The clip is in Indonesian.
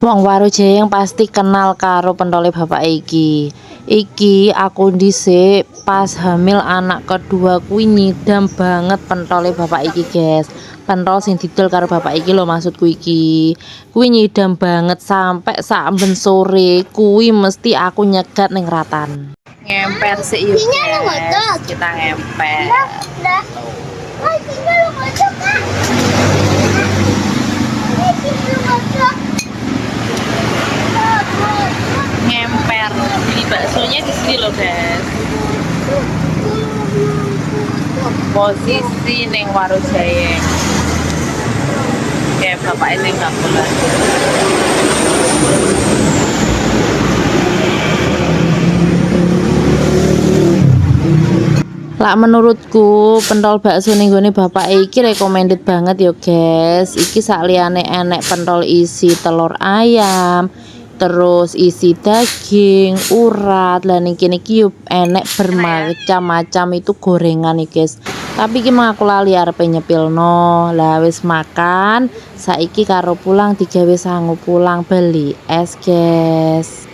Wong Warujayeng pasti kenal karo pentole bapak iki. Iki aku dhisik pas hamil anak kedua kuwi nyidam banget pentole bapak iki, guys. Pentol sing didol karo bapak iki lho maksudku iki. Kuwi nyidam banget sampai saben sore kuwi mesti aku nyegat ning ratan. Ngemper sih yuk, guys. Kita ngemper. Ngemper beli baksonya di sini loh, guys. Posisi neng Warujayeng kayak bapak ini nggak pulang. Lah menurutku pentol bakso ning gone bapak iki recommended banget yo, guys. Iki sakliyane enek pentol isi telur ayam, terus isi daging, urat, lah ning kene iki yo enek bermacam-macam itu gorengan nih, guys. Tapi iki aku lali arepe nyepilno. Lah wis makan, saiki karo pulang digawe sangu pulang beli es, guys.